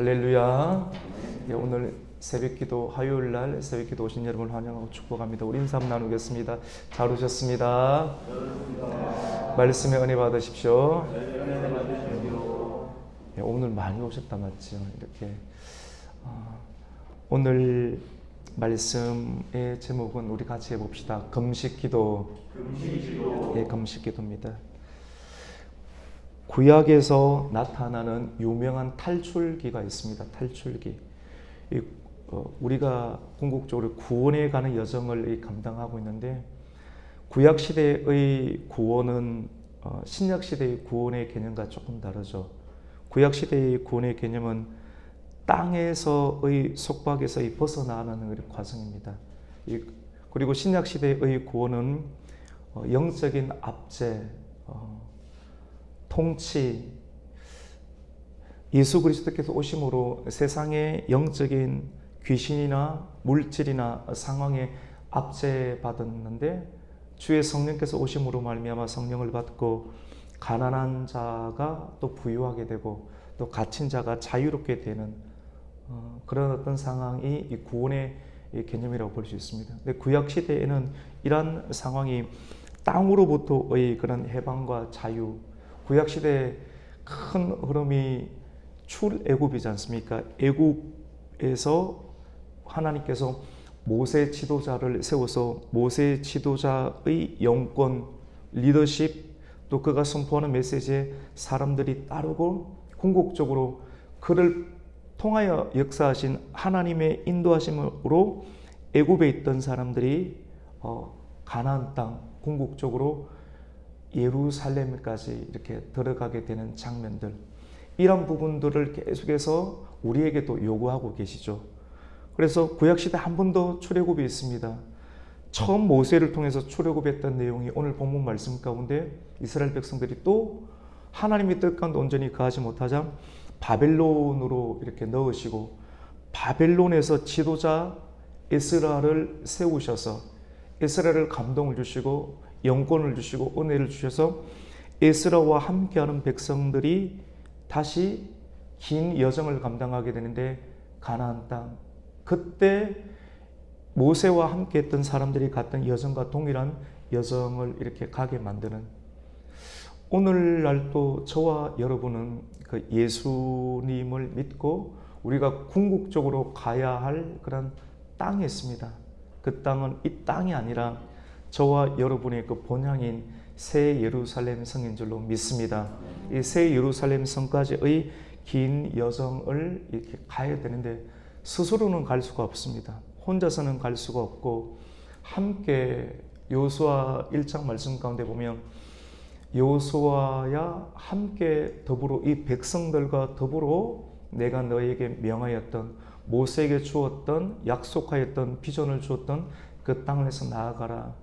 할렐루야. 오늘 새벽기도 화요일 날 새벽기도 오신 여러분을 환영하고 축복합니다. 우리 인사 한번 나누겠습니다. 잘 오셨습니다. 말씀의 은혜 받으십시오. 오늘 많이 오셨다 맞죠? 이렇게 오늘 말씀의 제목은 우리 같이 해봅시다. 금식기도. 금식기도입니다. 구약에서 나타나는 유명한 탈출기가 있습니다. 탈출기. 우리가 궁극적으로 구원에 가는 여정을 감당하고 있는데, 구약 시대의 구원은 신약 시대의 구원의 개념과 조금 다르죠. 구약 시대의 구원의 개념은 땅에서의 속박에서 벗어나는 과정입니다. 그리고 신약 시대의 구원은 영적인 압제, 통치, 예수 그리스도께서 오심으로 세상의 영적인 귀신이나 물질이나 상황에 압제받았는데, 주의 성령께서 오심으로 말미암아 성령을 받고 가난한 자가 또 부유하게 되고 또 갇힌 자가 자유롭게 되는 그런 어떤 상황이 이 구원의 개념이라고 볼 수 있습니다. 근데 구약 시대에는 이러한 상황이 땅으로부터의 그런 해방과 자유, 구약 시대의 큰 흐름이 출애굽이지 않습니까? 애굽에서 하나님께서 모세 지도자를 세워서 모세 지도자의 영권, 리더십, 또 그가 선포하는 메시지에 사람들이 따르고 궁극적으로 그를 통하여 역사하신 하나님의 인도하심으로 애굽에 있던 사람들이 가나안 땅, 궁극적으로 예루살렘까지 이렇게 들어가게 되는 장면들, 이런 부분들을 계속해서 우리에게도 요구하고 계시죠. 그래서 구약시대 한 번 더 출애굽이 있습니다. 처음 모세를 통해서 출애굽했던 내용이 오늘 본문 말씀 가운데 이스라엘 백성들이 또 하나님의 뜻 가운데 온전히 거하지 못하자 바벨론으로 이렇게 넣으시고, 바벨론에서 지도자 에스라를 세우셔서 에스라를 감동을 주시고 영권을 주시고 은혜를 주셔서 에스라와 함께하는 백성들이 다시 긴 여정을 감당하게 되는데, 가나안 땅, 그때 모세와 함께했던 사람들이 갔던 여정과 동일한 여정을 이렇게 가게 만드는, 오늘날도 저와 여러분은 그 예수님을 믿고 우리가 궁극적으로 가야 할 그런 땅이 있습니다. 그 땅은 이 땅이 아니라 저와 여러분의 그 본향인 새 예루살렘 성인 줄로 믿습니다. 이 새 예루살렘 성까지의 긴 여정을 이렇게 가야 되는데 스스로는 갈 수가 없습니다. 혼자서는 갈 수가 없고, 함께 여호수아 1장 말씀 가운데 보면 여호수아야 함께 더불어 이 백성들과 더불어 내가 너에게 명하였던, 모세에게 주었던, 약속하였던, 비전을 주었던 그 땅에서 나아가라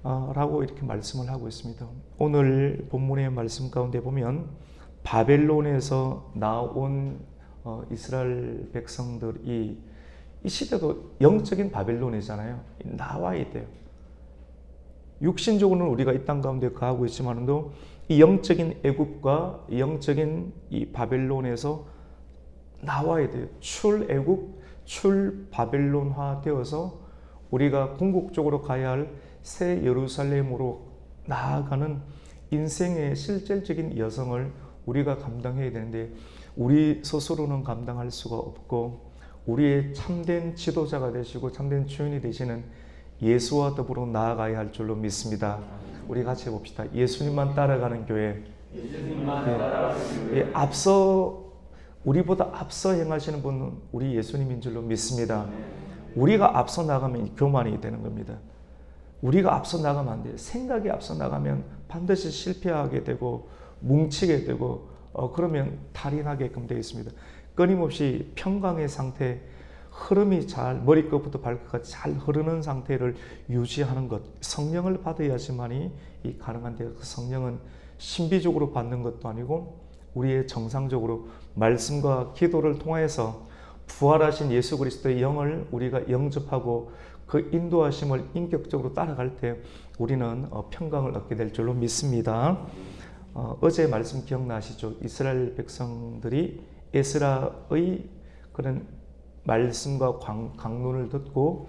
라고 이렇게 말씀을 하고 있습니다. 오늘 본문의 말씀 가운데 보면 바벨론에서 나온 이스라엘 백성들이, 이 시대도 영적인 바벨론이잖아요. 나와야 돼요. 육신적으로는 우리가 이 땅 가운데 거하고 있지만도 이 영적인 애굽과 영적인 이 바벨론에서 나와야 돼요. 출애굽, 출바벨론화 되어서 우리가 궁극적으로 가야 할 새 예루살렘으로 나아가는 인생의 실질적인 여정을 우리가 감당해야 되는데, 우리 스스로는 감당할 수가 없고, 우리의 참된 지도자가 되시고 참된 주인이 되시는 예수와 더불어 나아가야 할 줄로 믿습니다. 우리 같이 해봅시다. 예수님만 따라가는 교회. 앞서, 우리보다 앞서 행하시는 분은 우리 예수님인 줄로 믿습니다. 우리가 앞서 나가면 교만이 되는 겁니다. 우리가 앞서 나가면 안 돼요. 생각이 앞서 나가면 반드시 실패하게 되고 뭉치게 되고 그러면 탈인하게끔 되어 있습니다. 끊임없이 평강의 상태, 흐름이 잘, 머리끝부터 발끝까지 잘 흐르는 상태를 유지하는 것, 성령을 받아야지만이 가능한데, 그 성령은 신비적으로 받는 것도 아니고 우리의 정상적으로 말씀과 기도를 통해서 부활하신 예수 그리스도의 영을 우리가 영접하고 그 인도하심을 인격적으로 따라갈 때 우리는 평강을 얻게 될 줄로 믿습니다. 어제 말씀 기억나시죠? 이스라엘 백성들이 에스라의 그런 말씀과 강론을 듣고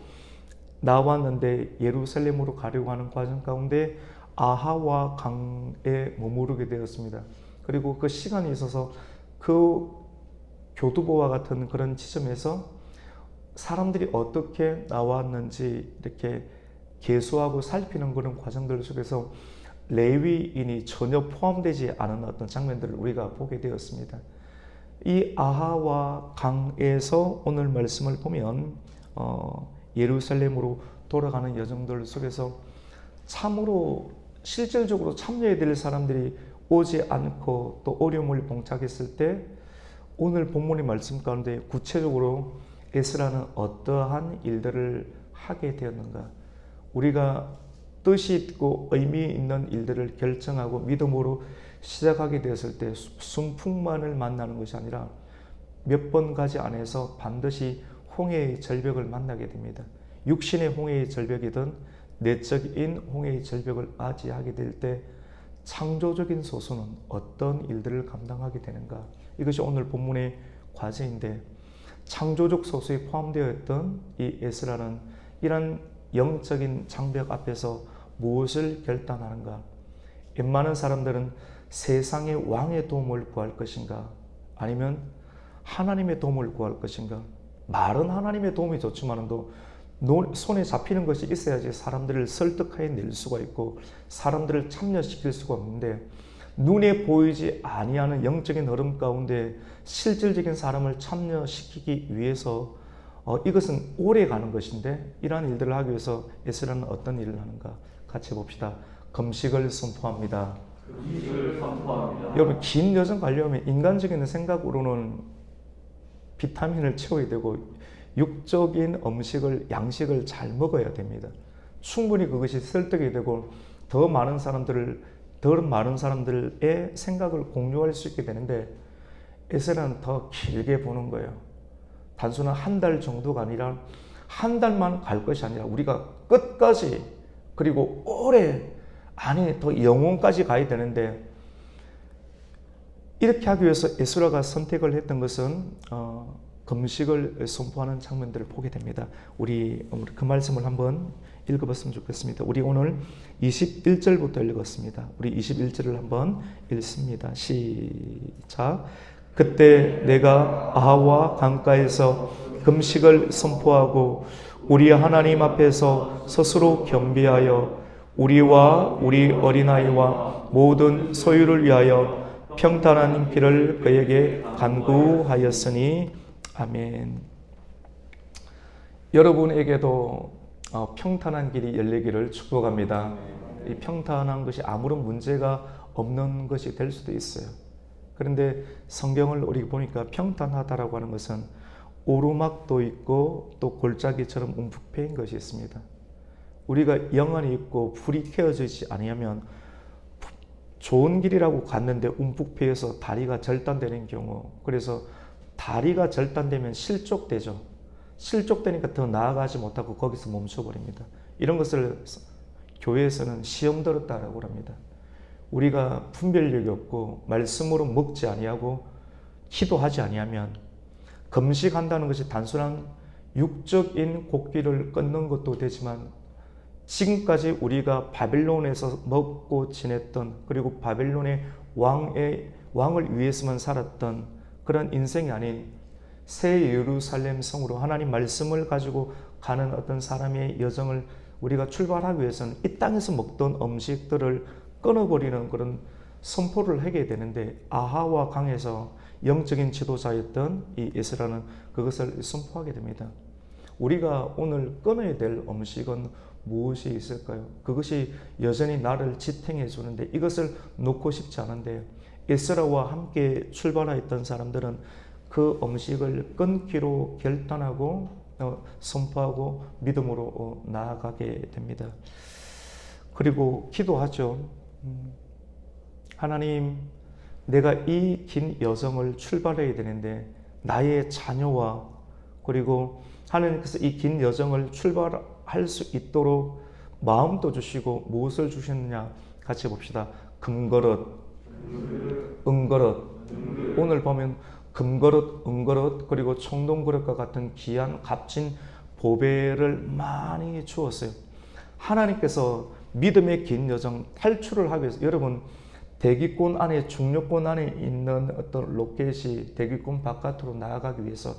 나왔는데 예루살렘으로 가려고 하는 과정 가운데 아하와 강에 머무르게 되었습니다. 그리고 그 시간이 있어서 그 교두보와 같은 그런 지점에서 사람들이 어떻게 나왔는지 이렇게 계수하고 살피는 그런 과정들 속에서 레위인이 전혀 포함되지 않은 어떤 장면들을 우리가 보게 되었습니다. 이 아하와 강에서 오늘 말씀을 보면 예루살렘으로 돌아가는 여정들 속에서 참으로 실질적으로 참여해야 될 사람들이 오지 않고 또 어려움을 봉착했을 때 오늘 본문의 말씀 가운데 구체적으로 에스라는 어떠한 일들을 하게 되었는가? 우리가 뜻이 있고 의미 있는 일들을 결정하고 믿음으로 시작하게 되었을 때 순풍만을 만나는 것이 아니라 몇 번 가지 안에서 반드시 홍해의 절벽을 만나게 됩니다. 육신의 홍해의 절벽이든 내적인 홍해의 절벽을 맞이하게 될 때 창조적인 소수는 어떤 일들을 감당하게 되는가? 이것이 오늘 본문의 과제인데 창조적 소수에 포함되어 있던 이 에스라는 이런 영적인 장벽 앞에서 무엇을 결단하는가? 웬만한 사람들은 세상의 왕의 도움을 구할 것인가? 아니면 하나님의 도움을 구할 것인가? 말은 하나님의 도움이 좋지만도 손에 잡히는 것이 있어야지 사람들을 설득하여 낼 수가 있고 사람들을 참여시킬 수가 없는데 눈에 보이지 아니하는 영적인 흐름 가운데 실질적인 사람을 참여시키기 위해서 이것은 오래 가는 것인데 이러한 일들을 하기 위해서 에스라는 어떤 일을 하는가? 같이 봅시다. 금식을 선포합니다. 여러분 긴 여정 가려면 인간적인 생각으로는 비타민을 채워야 되고 육적인 양식을 잘 먹어야 됩니다. 충분히 그것이 설득이 되고 더 많은 사람들의 생각을 공유할 수 있게 되는데 에스라는 더 길게 보는 거예요. 단순한 한 달 정도가 아니라 한 달만 갈 것이 아니라 우리가 끝까지 그리고 오래 아니 더 영혼까지 가야 되는데 이렇게 하기 위해서 에스라가 선택을 했던 것은 금식을 선포하는 장면들을 보게 됩니다. 우리 그 말씀을 한번 읽어봤으면 좋겠습니다. 우리 오늘 21절부터 읽었습니다. 우리 21절을 한번 읽습니다. 시작. 그때 내가 아하와 강가에서 금식을 선포하고 우리 하나님 앞에서 스스로 겸비하여 우리와 우리 어린아이와 모든 소유를 위하여 평탄한 길을 그에게 간구하였으니 아멘. 여러분에게도 평탄한 길이 열리기를 축복합니다. 이 평탄한 것이 아무런 문제가 없는 것이 될 수도 있어요. 그런데 성경을 우리 보니까 평탄하다라고 하는 것은 오르막도 있고 또 골짜기처럼 움푹패인 것이 있습니다. 우리가 영안이 있고 불이 켜지지 아니하면 좋은 길이라고 갔는데 움푹패여서 다리가 절단되는 경우, 그래서 다리가 절단되면 실족되죠. 실족되니까 더 나아가지 못하고 거기서 멈춰버립니다. 이런 것을 교회에서는 시험 들었다라고 합니다. 우리가 분별력이 없고 말씀으로 먹지 아니하고 기도하지 아니하면 금식한다는 것이 단순한 육적인 곡기를 끊는 것도 되지만 지금까지 우리가 바벨론에서 먹고 지냈던 그리고 바벨론의 왕을 위해서만 살았던 그런 인생이 아닌 새 예루살렘 성으로 하나님 말씀을 가지고 가는 어떤 사람의 여정을 우리가 출발하기 위해서는 이 땅에서 먹던 음식들을 끊어버리는 그런 선포를 하게 되는데 아하와 강에서 영적인 지도자였던 이 에스라는 그것을 선포하게 됩니다. 우리가 오늘 끊어야 될 음식은 무엇이 있을까요? 그것이 여전히 나를 지탱해 주는데 이것을 놓고 싶지 않은데 에스라와 함께 출발하였던 사람들은 그 음식을 끊기로 결단하고 선포하고 믿음으로 나아가게 됩니다. 그리고 기도하죠. 하나님, 내가 이 긴 여정을 출발해야 되는데 나의 자녀와 그리고 하나님께서 이 긴 여정을 출발할 수 있도록 마음도 주시고 무엇을 주셨느냐 같이 봅시다. 금그릇, 은그릇. 오늘 보면 금그릇, 은그릇, 그리고 청동그릇과 같은 귀한 값진 보배를 많이 주었어요. 하나님께서 믿음의 긴 여정 탈출을 하기 위해서, 여러분 대기권 안에, 중력권 안에 있는 어떤 로켓이 대기권 바깥으로 나아가기 위해서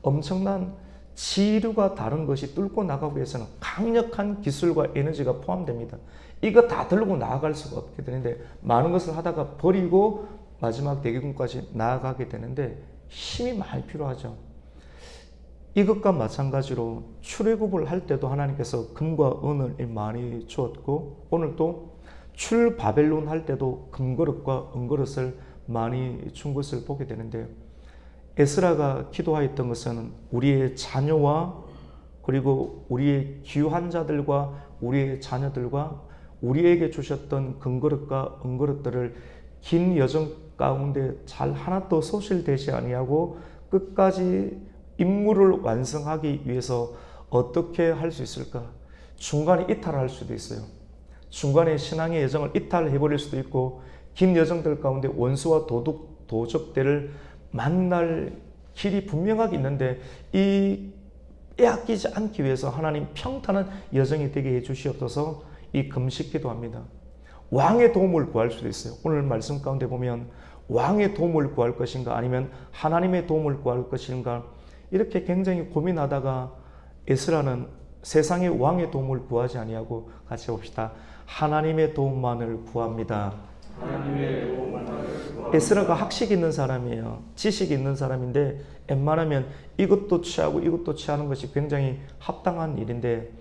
엄청난 지류가 다른 것이 뚫고 나가기 위해서는 강력한 기술과 에너지가 포함됩니다. 이거 다 들고 나아갈 수가 없게 되는데, 많은 것을 하다가 버리고 마지막 대기권까지 나아가게 되는데 힘이 많이 필요하죠. 이것과 마찬가지로 출애굽을 할 때도 하나님께서 금과 은을 많이 주었고, 오늘 또 출바벨론 할 때도 금그릇과 은그릇을 많이 준 것을 보게 되는데, 에스라가 기도하였던 것은 우리의 자녀와 그리고 우리의 귀한 자들과 우리의 자녀들과 우리에게 주셨던 금그릇과 은그릇들을 긴 여정 가운데 잘 하나도 소실되지 아니하고 끝까지 임무를 완성하기 위해서 어떻게 할 수 있을까? 중간에 이탈할 수도 있어요. 중간에 신앙의 여정을 이탈해버릴 수도 있고, 긴 여정들 가운데 원수와 도적들을 만날 길이 분명하게 있는데, 이 빼앗기지 않기 위해서 하나님 평탄한 여정이 되게 해주시옵소서. 이 금식 기도합니다. 왕의 도움을 구할 수도 있어요. 오늘 말씀 가운데 보면 왕의 도움을 구할 것인가 아니면 하나님의 도움을 구할 것인가, 이렇게 굉장히 고민하다가 에스라는 세상의 왕의 도움을 구하지 아니하고, 같이 봅시다. 하나님의 도움만을 구합니다. 에스라가 학식 있는 사람이에요. 지식 있는 사람인데 웬만하면 이것도 취하고 이것도 취하는 것이 굉장히 합당한 일인데,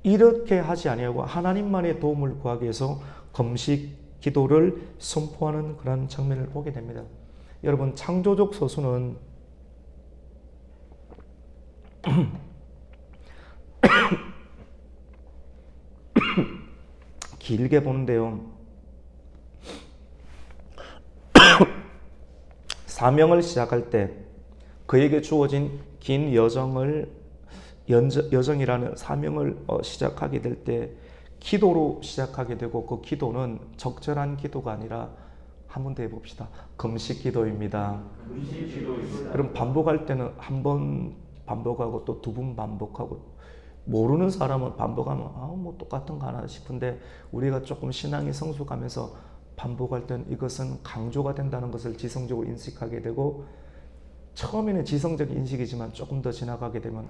이렇게 하지 아니하고 하나님만의 도움을 구하기 위해서 금식 기도를 선포하는 그런 장면을 보게 됩니다. 여러분, 창조적 서수는 길게 보는데요, 사명을 시작할 때 그에게 주어진 긴 여정이라는 사명을 시작하게 될 때 기도로 시작하게 되고, 그 기도는 적절한 기도가 아니라, 한번 더 해봅시다. 금식 기도입니다. 그럼 반복할 때는 한 번 반복하고 또 두 번 반복하고, 모르는 사람은 반복하면 뭐 똑같은 거 하나 싶은데, 우리가 조금 신앙이 성숙하면서 반복할 때는 이것은 강조가 된다는 것을 지성적으로 인식하게 되고, 처음에는 지성적 인식이지만 조금 더 지나가게 되면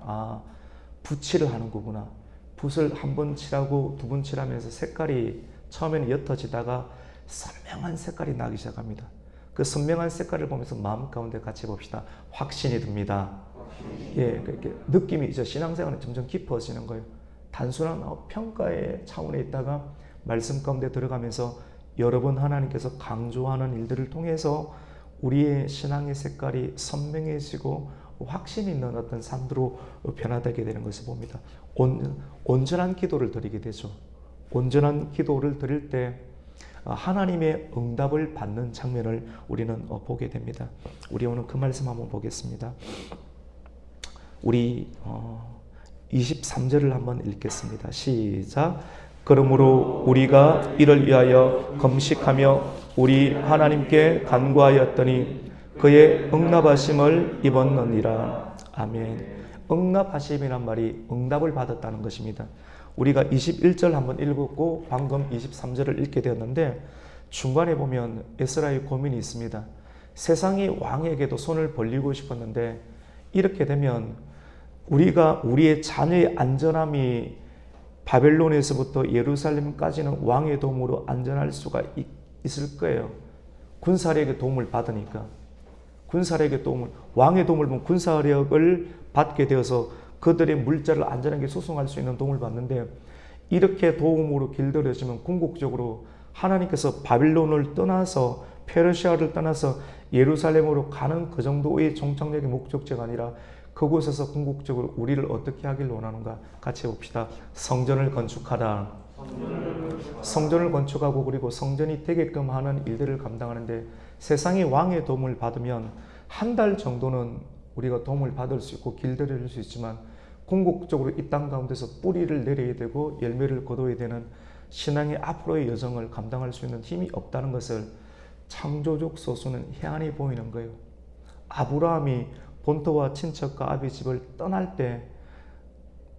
붓칠을 하는 거구나. 붓을 한 번 칠하고 두 번 칠하면서 색깔이 처음에는 옅어지다가 선명한 색깔이 나기 시작합니다. 그 선명한 색깔을 보면서 마음 가운데 같이 봅시다. 확신이 듭니다. 예, 그렇게 느낌이 이제 신앙생활은 점점 깊어지는 거예요. 단순한 평가의 차원에 있다가 말씀 가운데 들어가면서 여러 번 하나님께서 강조하는 일들을 통해서 우리의 신앙의 색깔이 선명해지고 확신 있는 어떤 삶으로 변화되게 되는 것을 봅니다. 온전한 기도를 드리게 되죠. 온전한 기도를 드릴 때 하나님의 응답을 받는 장면을 우리는 보게 됩니다. 우리 오늘 그 말씀 한번 보겠습니다. 우리 23절을 한번 읽겠습니다. 시작. 그러므로 우리가 이를 위하여 금식하며 우리 하나님께 간구하였더니 그의 응답하심을 입었느니라. 아멘. 응답하심이란 말이 응답을 받았다는 것입니다. 우리가 21절 한번 읽었고 방금 23절을 읽게 되었는데, 중간에 보면 에스라의 고민이 있습니다. 세상의 왕에게도 손을 벌리고 싶었는데, 이렇게 되면 우리의 자녀의 안전함이 바벨론에서부터 예루살렘까지는 왕의 도움으로 안전할 수가 있을 거예요. 군사력의 도움을 받으니까. 왕의 도움을 보면 군사력을 받게 되어서 그들의 물자를 안전하게 수송할 수 있는 도움을 받는데, 이렇게 도움으로 길들여지면 궁극적으로 하나님께서 바빌론을 떠나서, 페르시아를 떠나서 예루살렘으로 가는 그 정도의 정착력의 목적지가 아니라, 그곳에서 궁극적으로 우리를 어떻게 하길 원하는가? 같이 봅시다. 성전을 건축하라. 성전을 건축하고, 그리고 성전이 되게끔 하는 일들을 감당하는데, 세상의 왕의 도움을 받으면 한 달 정도는 우리가 도움을 받을 수 있고 길들여질 수 있지만, 궁극적으로 이 땅 가운데서 뿌리를 내려야 되고 열매를 거둬야 되는 신앙의 앞으로의 여정을 감당할 수 있는 힘이 없다는 것을 창조적 소수는 해안히 보이는 거예요. 아브라함이 본토와 친척과 아비 집을 떠날 때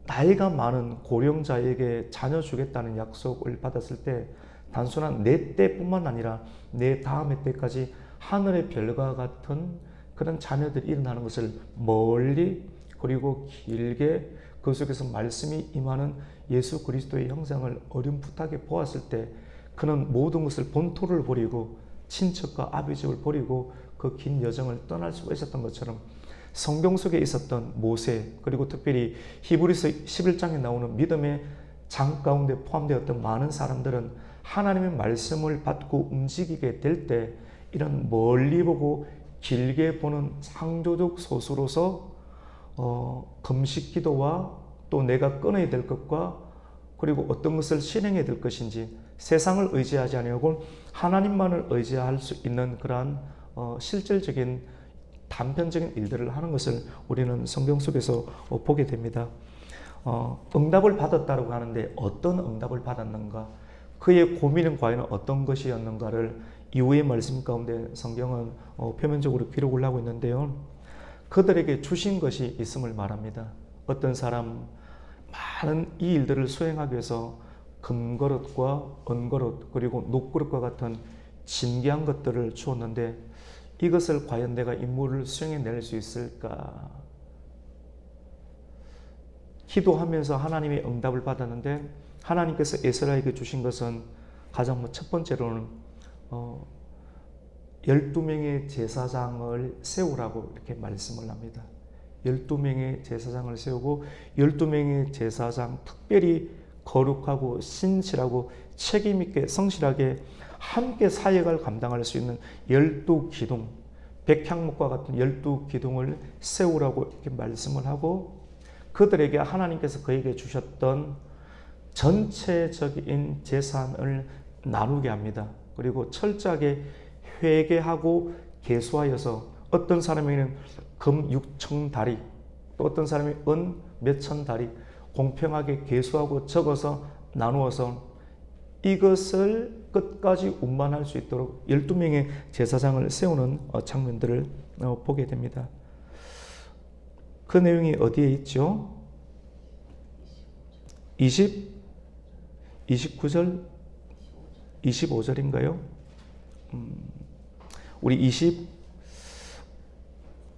나이가 많은 고령자에게 자녀 주겠다는 약속을 받았을 때 단순한 내 때뿐만 아니라 내 다음의 때까지 하늘의 별과 같은 그런 자녀들이 일어나는 것을 멀리 그리고 길게 그 속에서 말씀이 임하는 예수 그리스도의 형상을 어렴풋하게 보았을 때 그는 모든 것을 본토를 버리고 친척과 아비 집을 버리고 그 긴 여정을 떠날 수가 있었던 것처럼 성경 속에 있었던 모세 그리고 특별히 히브리서 11장에 나오는 믿음의 장 가운데 포함되었던 많은 사람들은 하나님의 말씀을 받고 움직이게 될 때 이런 멀리 보고 길게 보는 창조적 소수로서 금식 기도와 또 내가 끊어야 될 것과 그리고 어떤 것을 실행해야 될 것인지 세상을 의지하지 아니하고 하나님만을 의지할 수 있는 그러한 실질적인 단편적인 일들을 하는 것을 우리는 성경 속에서 보게 됩니다. 응답을 받았다고 하는데 어떤 응답을 받았는가? 그의 고민은 과연 어떤 것이었는가를 이후의 말씀 가운데 성경은 표면적으로 기록을 하고 있는데요. 그들에게 주신 것이 있음을 말합니다. 어떤 사람 많은 이 일들을 수행하기 위해서 금그릇과 은그릇 그리고 녹그릇과 같은 진귀한 것들을 주었는데 이것을 과연 내가 임무를 수행해낼 수 있을까? 기도하면서 하나님의 응답을 받았는데 하나님께서 에스라에게 주신 것은 가장 첫 번째로는 12명의 제사장을 세우라고 이렇게 말씀을 합니다. 12명의 제사장을 세우고 12명의 제사장 특별히 거룩하고 신실하고 책임있게 성실하게 함께 사역을 감당할 수 있는 12기둥, 백향목과 같은 12기둥을 세우라고 이렇게 말씀을 하고 그들에게 하나님께서 그에게 주셨던 전체적인 재산을 나누게 합니다. 그리고 철저하게 회계하고 계수하여서 어떤 사람에게는 금 6천 다리, 또 어떤 사람이 은 몇천 다리 공평하게 계수하고 적어서 나누어서 이것을 끝까지 운반할 수 있도록 12명의 제사장을 세우는 장면들을 보게 됩니다. 그 내용이 어디에 있죠? 29절, 25절인가요? 우리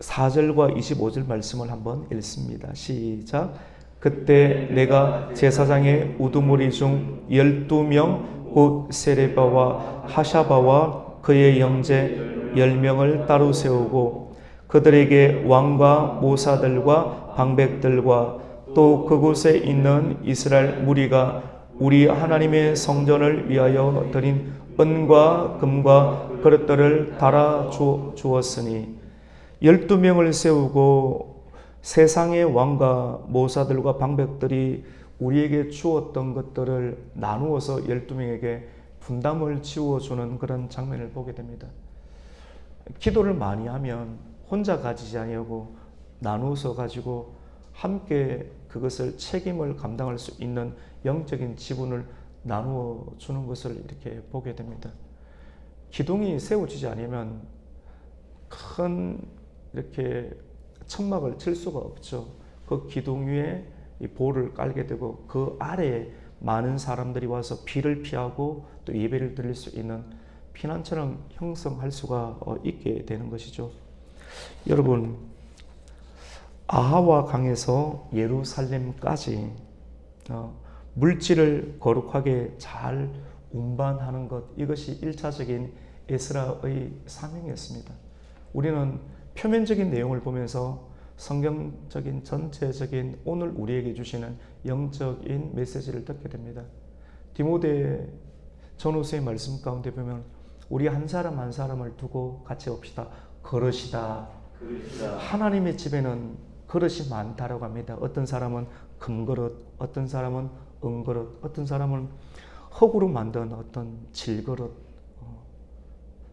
24절과 25절 말씀을 한번 읽습니다. 시작. 그때 내가 제사장의 우두머리 중 12명 곧 세레바와 하샤바와 그의 형제 10명을 따로 세우고 그들에게 왕과 모사들과 방백들과 또 그곳에 있는 이스라엘 무리가 우리 하나님의 성전을 위하여 드린 은과 금과 그릇들을 달아 주었으니 12명을 세우고 세상의 왕과 모사들과 방백들이 우리에게 주었던 것들을 나누어서 12명에게 분담을 지워주는 그런 장면을 보게 됩니다. 기도를 많이 하면 혼자 가지지 아니하고 나누어서 가지고 함께 그것을 책임을 감당할 수 있는 영적인 지분을 나누어 주는 것을 이렇게 보게 됩니다. 기둥이 세워지지 않으면 큰 이렇게 천막을 칠 수가 없죠. 그 기둥 위에 이 볼을 깔게 되고 그 아래에 많은 사람들이 와서 비를 피하고 또 예배를 드릴 수 있는 피난처럼 형성할 수가 있게 되는 것이죠. 여러분, 아하와 강에서 예루살렘까지 물질을 거룩하게 잘 운반하는 것, 이것이 1차적인 에스라의 사명이었습니다. 우리는 표면적인 내용을 보면서 성경적인 전체적인 오늘 우리에게 주시는 영적인 메시지를 듣게 됩니다. 디모데 전후서의 말씀 가운데 보면 우리 한 사람 한 사람을 두고 같이 봅시다. 그릇이다. 하나님의 집에는 그릇이 많다라고 합니다. 어떤 사람은 금그릇, 어떤 사람은 은그릇, 어떤 사람은 흙으로 만든 어떤 질그릇.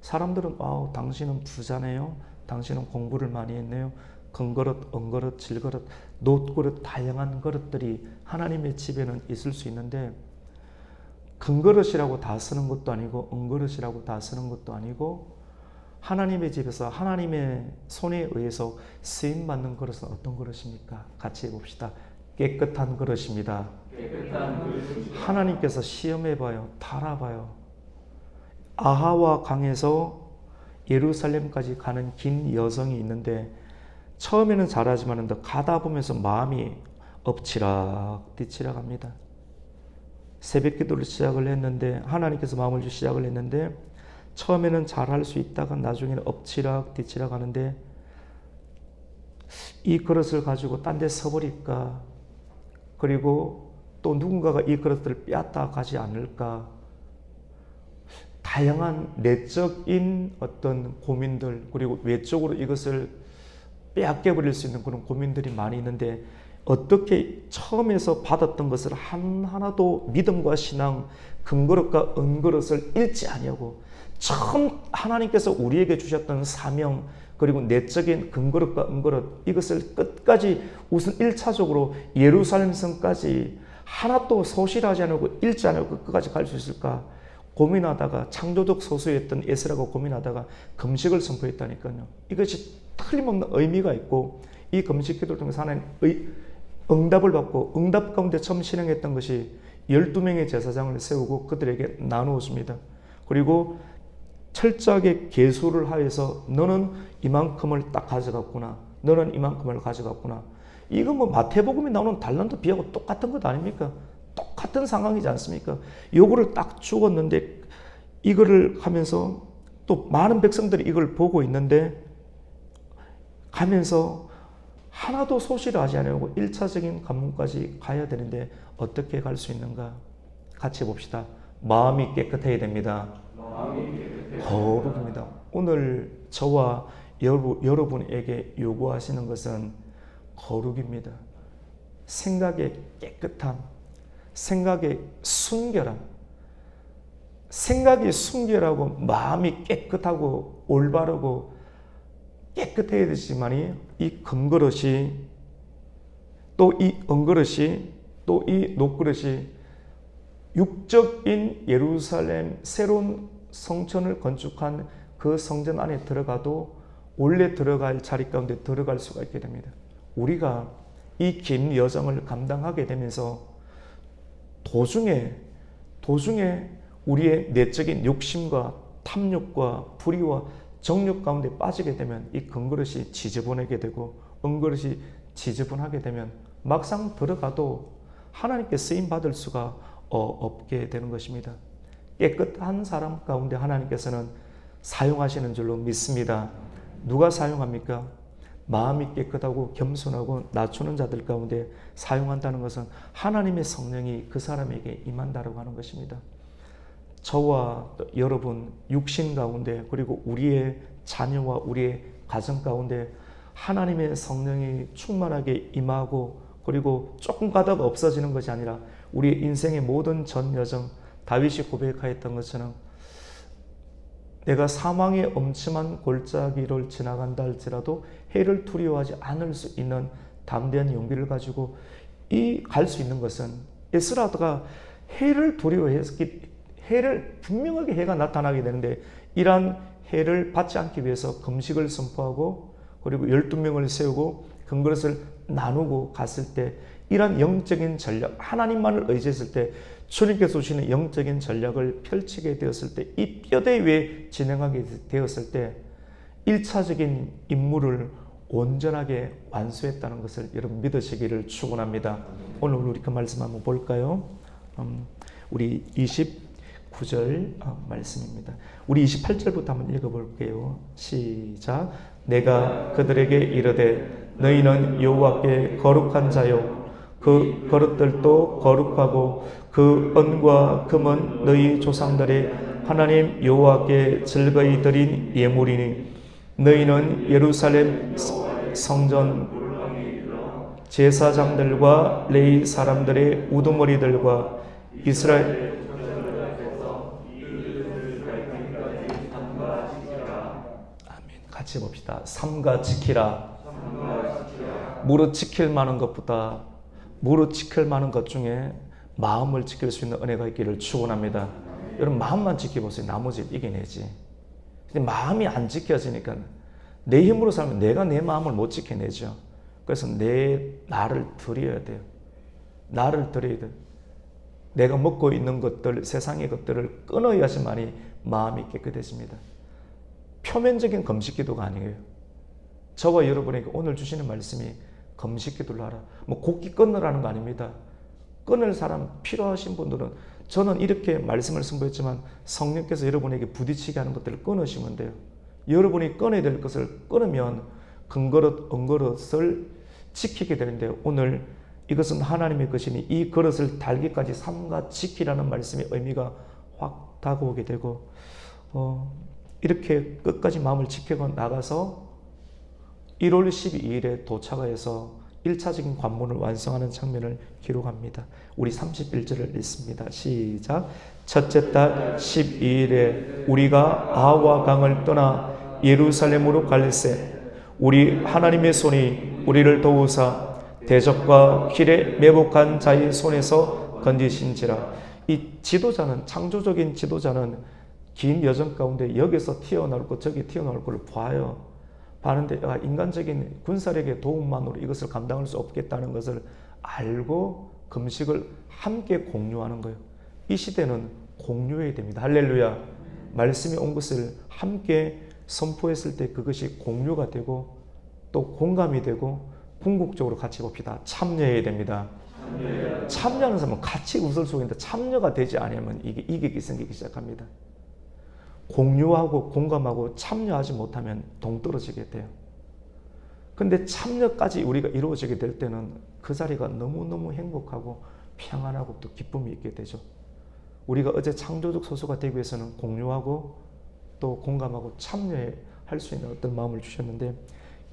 사람들은 당신은 부자네요. 당신은 공부를 많이 했네요. 금그릇, 은그릇, 질그릇, 놋그릇, 다양한 그릇들이 하나님의 집에는 있을 수 있는데 금그릇이라고 다 쓰는 것도 아니고 은그릇이라고 다 쓰는 것도 아니고 하나님의 집에서 하나님의 손에 의해서 쓰임받는 그릇은 어떤 그릇입니까? 같이 해봅시다. 깨끗한 그릇입니다. 하나님께서 시험해봐요. 달아봐요. 아하와 강에서 예루살렘까지 가는 긴 여정이 있는데 처음에는 잘하지만 가다 보면서 마음이 엎치락 뒤치락 합니다. 새벽 기도를 시작을 했는데 하나님께서 마음을 주시 시작을 했는데 처음에는 잘할 수 있다가 나중에는 엎치락 뒤치락 하는데 이 그릇을 가지고 딴 데 서버릴까? 그리고 또 누군가가 이 그릇들을 빼앗아 가지 않을까? 다양한 내적인 어떤 고민들 그리고 외적으로 이것을 빼앗겨 버릴 수 있는 그런 고민들이 많이 있는데 어떻게 처음에서 받았던 것을 하나도 믿음과 신앙, 금그릇과 은그릇을 잃지 아니하고 처음 하나님께서 우리에게 주셨던 사명 그리고 내적인 금그릇과 은그릇 이것을 끝까지 우선 1차적으로 예루살렘 성까지 하나도 소실하지 않고 잃지 않고 끝까지 갈 수 있을까 고민하다가 창조적 소수였던 에스라가 고민하다가 금식을 선포했다니까요. 이것이 틀림없는 의미가 있고 이 금식 기도를 통해서 하나님의 응답을 받고 응답 가운데 처음 실행했던 것이 12명의 제사장을 세우고 그들에게 나누었습니다. 그리고 철저하게 계수를 하여서 너는 이만큼을 딱 가져갔구나. 너는 이만큼을 가져갔구나. 이건 뭐 마태복음에 나오는 달란트 비하고 똑같은 것 아닙니까? 똑같은 상황이지 않습니까? 요거를 딱 죽었는데 이거를 하면서 또 많은 백성들이 이걸 보고 있는데 가면서 하나도 소실을 하지 않으려고 1차적인 관문까지 가야 되는데 어떻게 갈 수 있는가? 같이 봅시다. 마음이 깨끗해야 됩니다. 거룩입니다. 오늘 저와 여러분에게 요구하시는 것은 거룩입니다. 생각의 깨끗함, 생각의 순결함, 생각이 순결하고 마음이 깨끗하고 올바르고 깨끗해야 되지만이 이 금그릇이 또 이 은그릇이 또 이 녹그릇이 육적인 예루살렘 새로운 성전을 건축한 그 성전 안에 들어가도 원래 들어갈 자리 가운데 들어갈 수가 있게 됩니다. 우리가 이 긴 여정을 감당하게 되면서 도중에 우리의 내적인 욕심과 탐욕과 불의와 정욕 가운데 빠지게 되면 이 금그릇이 지저분하게 되고 은그릇이 지저분하게 되면 막상 들어가도 하나님께 쓰임 받을 수가 없게 되는 것입니다. 깨끗한 사람 가운데 하나님께서는 사용하시는 줄로 믿습니다. 누가 사용합니까? 마음이 깨끗하고 겸손하고 낮추는 자들 가운데 사용한다는 것은 하나님의 성령이 그 사람에게 임한다고 하는 것입니다. 저와 여러분 육신 가운데 그리고 우리의 자녀와 우리의 가정 가운데 하나님의 성령이 충만하게 임하고 그리고 조금 가다가 없어지는 것이 아니라 우리의 인생의 모든 전 여정 다윗이 고백하였던 것처럼 내가 사망의 엄침한 골짜기를 지나간다 할지라도 해를 두려워하지 않을 수 있는 담대한 용기를 가지고 갈 수 있는 것은 에스라가 해를 두려워했기 해를 분명하게 해가 나타나게 되는데 이러한 해를 받지 않기 위해서 금식을 선포하고 그리고 12명을 세우고 금그릇을 나누고 갔을 때 이러한 영적인 전략 하나님만을 의지했을 때 주님께서 주시는 영적인 전략을 펼치게 되었을 때 이 뼈대 위에 진행하게 되었을 때 1차적인 임무를 온전하게 완수했다는 것을 여러분 믿으시기를 축원합니다. 오늘 우리 그 말씀 한번 볼까요? 우리 29절 말씀입니다. 우리 28절부터 한번 읽어볼게요. 시작. 내가 그들에게 이르되 너희는 여호와께 거룩한 자요 그 그릇들도 거룩하고 그 은과 금은 너희 조상들의 하나님 여호와께 즐거이 드린 예물이니 너희는 예루살렘 성전 제사장들과 레위 사람들의 우두머리들과 이스라엘 같이 봅시다. 삼가 지키라. 무릇 지킬 만한 것보다 무릇 지킬 만한 것 중에 마음을 지킬 수 있는 은혜가 있기를 축원합니다. 여러분 마음만 지켜보세요. 나머지 이겨내지. 근데 마음이 안 지켜지니까 내 힘으로 살면 내가 내 마음을 못 지켜내죠. 그래서 나를 드려야 돼요. 나를 드려야 돼요. 내가 먹고 있는 것들, 세상의 것들을 끊어야지만이 마음이 깨끗해집니다. 표면적인 금식 기도가 아니에요. 저와 여러분에게 오늘 주시는 말씀이 금식 기도를 하라. 뭐 곡기 끊으라는 거 아닙니다. 끊을 사람 필요하신 분들은 저는 이렇게 말씀을 선보였지만 성령께서 여러분에게 부딪히게 하는 것들을 끊으시면 돼요. 여러분이 끊어야 될 것을 끊으면 금그릇, 은그릇을 지키게 되는데 오늘 이것은 하나님의 것이니 이 그릇을 달기까지 삼가 지키라는 말씀의 의미가 확 다가오게 되고 이렇게 끝까지 마음을 지켜가 나가서 1월 12일에 도착해서 1차적인 관문을 완성하는 장면을 기록합니다. 우리 31절을 읽습니다. 시작. 첫째 달 12일에 우리가 아와 강을 떠나 예루살렘으로 갈새 우리 하나님의 손이 우리를 도우사 대적과 길에 매복한 자의 손에서 건지신지라. 이 지도자는, 창조적인 지도자는 긴 여정 가운데 여기서 튀어나올 것 저기 튀어나올 것을 봐요. 봤는데 인간적인 군사력의 도움만으로 이것을 감당할 수 없겠다는 것을 알고 금식을 함께 공유하는 거예요. 이 시대는 공유해야 됩니다. 할렐루야. 말씀이 온 것을 함께 선포했을 때 그것이 공유가 되고 또 공감이 되고 궁극적으로 같이 봅시다. 참여해야 됩니다. 참여하는 사람은 같이 웃을 수 있는데 참여가 되지 않으면 이게 이격이 생기기 시작합니다. 공유하고 공감하고 참여하지 못하면 동떨어지게 돼요. 근데 참여까지 우리가 이루어지게 될 때는 그 자리가 너무너무 행복하고 평안하고 또 기쁨이 있게 되죠. 우리가 어제 창조적 소수가 되기 위해서는 공유하고 또 공감하고 참여할 수 있는 어떤 마음을 주셨는데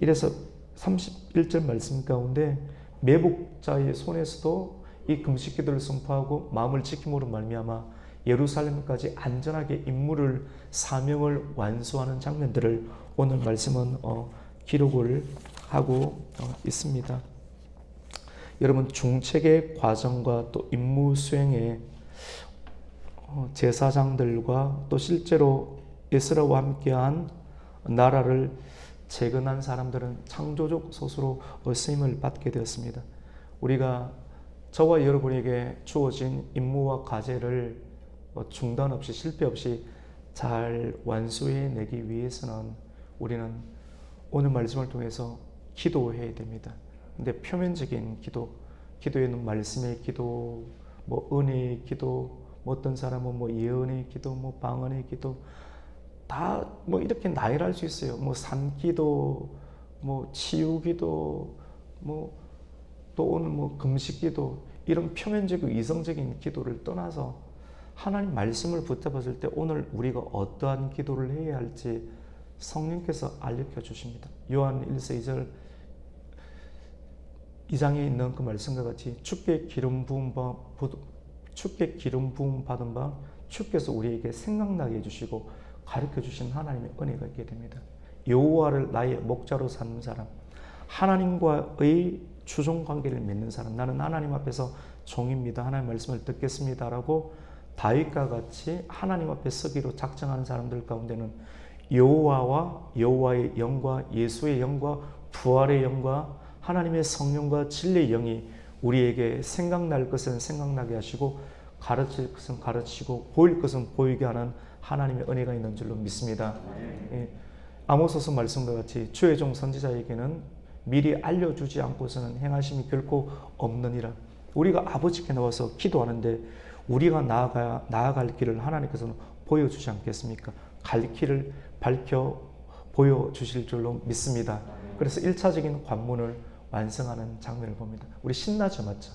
이래서 31절 말씀 가운데 매복자의 손에서도 이 금식 기도를 선포하고 마음을 지킴으로 말미암아 예루살렘까지 안전하게 임무를 사명을 완수하는 장면들을 오늘 말씀은 기록을 하고 있습니다. 여러분 중책의 과정과 또 임무 수행에 제사장들과 또 실제로 에스라와 함께한 나라를 재건한 사람들은 창조적 소수로 쓰임을 받게 되었습니다. 우리가 저와 여러분에게 주어진 임무와 과제를 중단 없이 실패 없이 잘 완수해내기 위해서는 우리는 오늘 말씀을 통해서 기도해야 됩니다. 근데 표면적인 기도에는 말씀의 기도, 뭐 은혜의 기도, 뭐 어떤 사람은 뭐 예언의 기도, 뭐 방언의 기도 다 뭐 이렇게 나열할 수 있어요. 뭐 산기도, 뭐 치유기도, 뭐 또 오늘 뭐 금식기도 이런 표면적이고 이성적인 기도를 떠나서 하나님 말씀을 붙잡았을 때 오늘 우리가 어떠한 기도를 해야 할지 성령께서 알려켜 주십니다. 요한 1서 2절 2장에 있는 그 말씀과 같이 주께 기름 부음 받은 바 주께서 우리에게 생각나게 해주시고 가르쳐 주신 하나님의 은혜가 있게 됩니다. 여호와를 나의 목자로 삼는 사람, 하나님과의 추종 관계를 맺는 사람, 나는 하나님 앞에서 종입니다. 하나님 말씀을 듣겠습니다라고 다윗과 같이 하나님 앞에 서기로 작정하는 사람들 가운데는 여호와와 여호와의 영과 예수의 영과 부활의 영과 하나님의 성령과 진리의 영이 우리에게 생각날 것은 생각나게 하시고 가르칠 것은 가르치고 보일 것은 보이게 하는 하나님의 은혜가 있는 줄로 믿습니다. 아모스서 말씀과 같이 주의 종 선지자에게는 미리 알려주지 않고서는 행하심이 결코 없느니라. 우리가 아버지께 나와서 기도하는데 우리가 나아갈 길을 하나님께서는 보여주지 않겠습니까? 갈 길을 밝혀 보여주실 줄로 믿습니다. 그래서 1차적인 관문을 완성하는 장면을 봅니다. 우리 신나죠, 맞죠?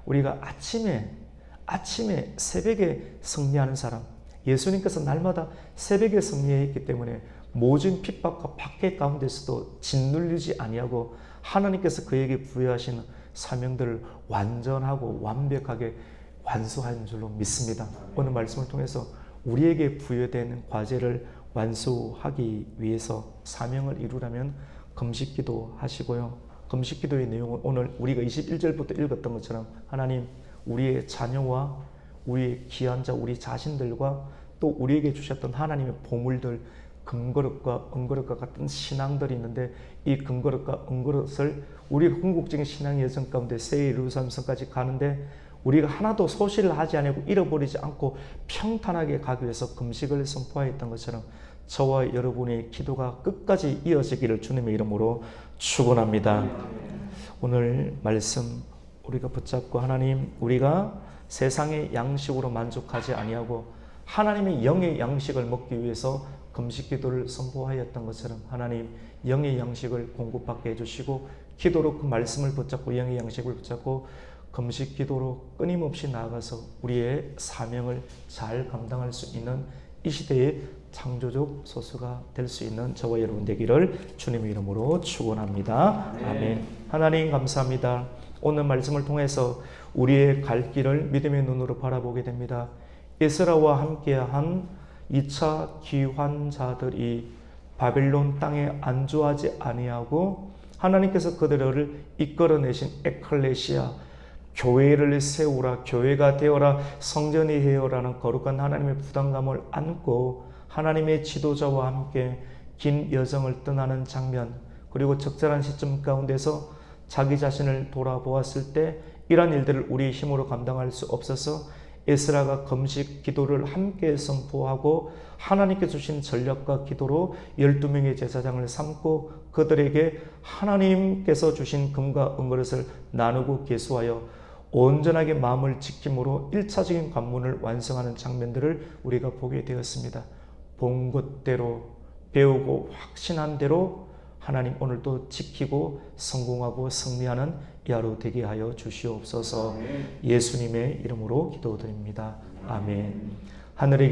우리가 아침에 새벽에 승리하는 사람, 예수님께서 날마다 새벽에 승리했기 때문에 모진 핍박과 박해 가운데서도 짓눌리지 아니하고 하나님께서 그에게 부여하신 사명들을 완전하고 완벽하게 완수하는 줄로 믿습니다. 오늘 말씀을 통해서 우리에게 부여된 과제를 완수하기 위해서 사명을 이루려면 금식기도 하시고요. 금식기도의 내용은 오늘 우리가 21절부터 읽었던 것처럼 하나님 우리의 자녀와 우리의 귀한 자 우리 자신들과 또 우리에게 주셨던 하나님의 보물들 금그릇과 은그릇과 같은 신앙들이 있는데 이 금그릇과 은그릇을 우리 궁극적인 신앙의 여정 가운데 새 예루살렘성까지 가는데 우리가 하나도 소실을 하지 않고 잃어버리지 않고 평탄하게 가기 위해서 금식을 선포하였던 것처럼 저와 여러분의 기도가 끝까지 이어지기를 주님의 이름으로 축원합니다. 오늘 말씀 우리가 붙잡고 하나님, 우리가 세상의 양식으로 만족하지 아니하고 하나님의 영의 양식을 먹기 위해서 금식 기도를 선포하였던 것처럼 하나님 영의 양식을 공급받게 해주시고 기도로 그 말씀을 붙잡고 영의 양식을 붙잡고 금식 기도로 끊임없이 나아가서 우리의 사명을 잘 감당할 수 있는 이 시대의 창조적 소수가 될 수 있는 저와 여러분 되기를 주님의 이름으로 축원합니다. 아멘. 하나님 감사합니다. 오늘 말씀을 통해서 우리의 갈 길을 믿음의 눈으로 바라보게 됩니다. 에스라와 함께한 2차 기환자들이 바벨론 땅에 안주하지 아니하고 하나님께서 그들을 이끌어내신 에클레시아, 교회를 세우라, 교회가 되어라, 성전이 되어라는 거룩한 하나님의 부담감을 안고 하나님의 지도자와 함께 긴 여정을 떠나는 장면, 그리고 적절한 시점 가운데서 자기 자신을 돌아보았을 때 이러한 일들을 우리의 힘으로 감당할 수 없어서 에스라가 금식 기도를 함께 선포하고 하나님께 주신 전략과 기도로 12명의 제사장을 삼고 그들에게 하나님께서 주신 금과 은그릇을 나누고 계수하여 온전하게 마음을 지킴으로 1차적인 관문을 완성하는 장면들을 우리가 보게 되었습니다. 본 것대로 배우고 확신한 대로 하나님 오늘도 지키고 성공하고 승리하는 이 하루 되게 하여 주시옵소서. 예수님의 이름으로 기도드립니다. 아멘. 하늘에